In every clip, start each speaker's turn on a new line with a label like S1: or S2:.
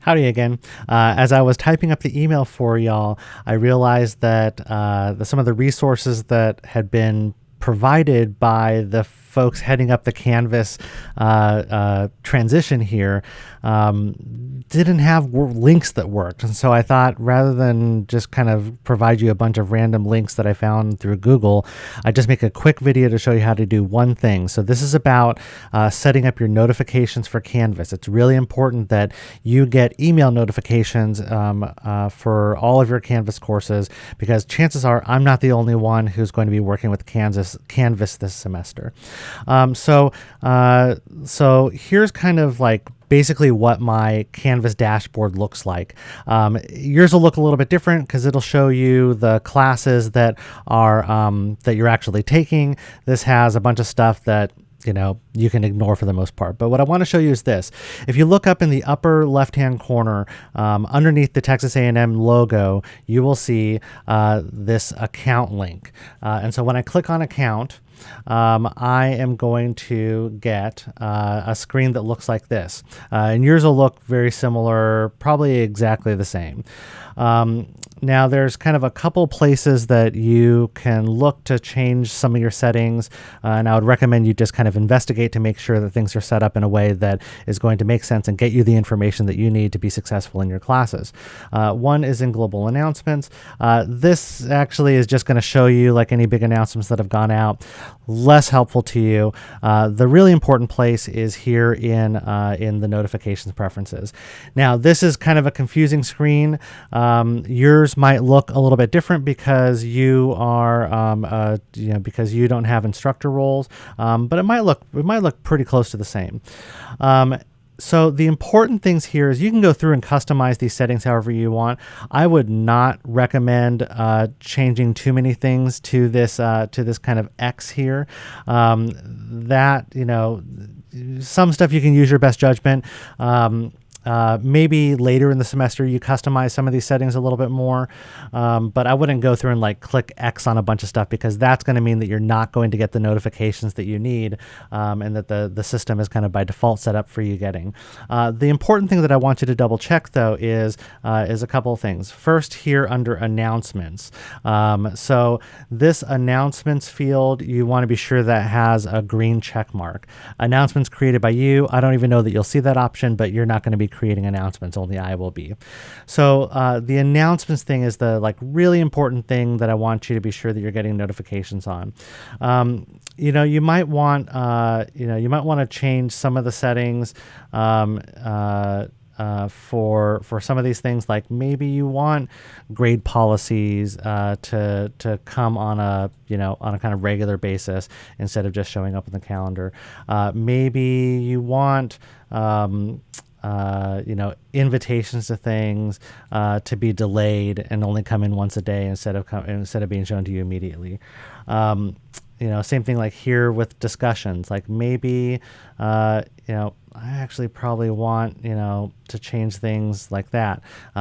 S1: Howdy again. As I was typing up the email for y'all, I realized that some of the resources that had been provided by the folks heading up the Canvas transition here didn't have links that worked. And so I thought, rather than just kind of provide you a bunch of random links that I found through Google, I just make a quick video to show you how to do one thing. So this is about setting up your notifications for Canvas. It's really important that you get email notifications for all of your Canvas courses, because chances are I'm not the only one who's going to be working with Canvas this semester. So here's kind of like basically what my Canvas dashboard looks like. Yours will look a little bit different because it'll show you the classes that are that you're actually taking. This has a bunch of stuff that you can ignore for the most part. But what I want to show you is this. If you look up in the upper left-hand corner, underneath the Texas A&M logo, you will see this account link. And so when I click on account, I am going to get a screen that looks like this. And yours will look very similar, probably exactly the same. Now there's kind of a couple places that you can look to change some of your settings, and I would recommend you just kind of investigate to make sure that things are set up in a way that is going to make sense and get you the information that you need to be successful in your classes. One is in global announcements. This actually is just going to show you like any big announcements that have gone out. Less helpful to you. The really important place is here in the notifications preferences. Now this is kind of a confusing screen. Yours might look a little bit different because you are because you don't have instructor roles, but it might look pretty close to the same. So the important things here is you can go through and customize these settings however you want. I would not recommend changing too many things to this kind of X here. Some stuff you can use your best judgment. Maybe later in the semester you customize some of these settings a little bit more, but I wouldn't go through and like click X on a bunch of stuff, because that's going to mean that you're not going to get the notifications that you need, and that the system is kind of by default set up for you getting. The important thing that I want you to double check though is a couple of things. First, here under announcements, so this announcements field, you want to be sure that has a green check mark. Announcements created by you. I don't even know that you'll see that option, but you're not going to be creating announcements, only I will be. So the announcements thing is the really important thing that I want you to be sure that you're getting notifications on. You might want to change some of the settings for some of these things. Like maybe you want grade policies to come on a kind of regular basis instead of just showing up in the calendar. Maybe you want invitations to things to be delayed and only come in once a day instead of being shown to you immediately. Same thing like here with discussions. Like maybe I actually probably want to change things like that,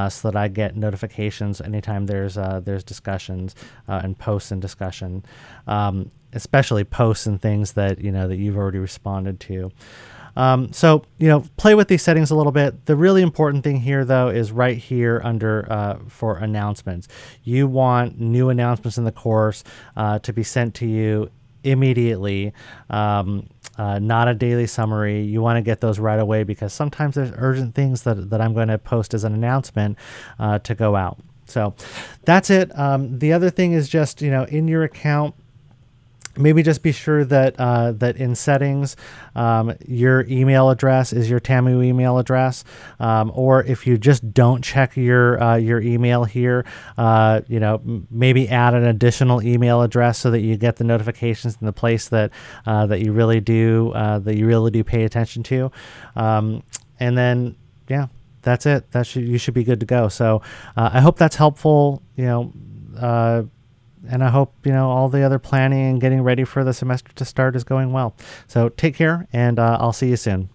S1: so that I get notifications anytime there's discussions and posts and discussion, especially posts and things that that you've already responded to. So play with these settings a little bit. The really important thing here, though, is right here under for announcements. You want new announcements in the course to be sent to you immediately, not a daily summary. You want to get those right away, because sometimes there's urgent things that I'm going to post as an announcement to go out. So that's it. The other thing is just, in your account, maybe just be sure that that in settings, your email address is your TAMU email address, or if you just don't check your email here, maybe add an additional email address so that you get the notifications in the place that you really do pay attention to, and then that's it. You should be good to go. So I hope that's helpful. And I hope, all the other planning and getting ready for the semester to start is going well. So take care, and I'll see you soon.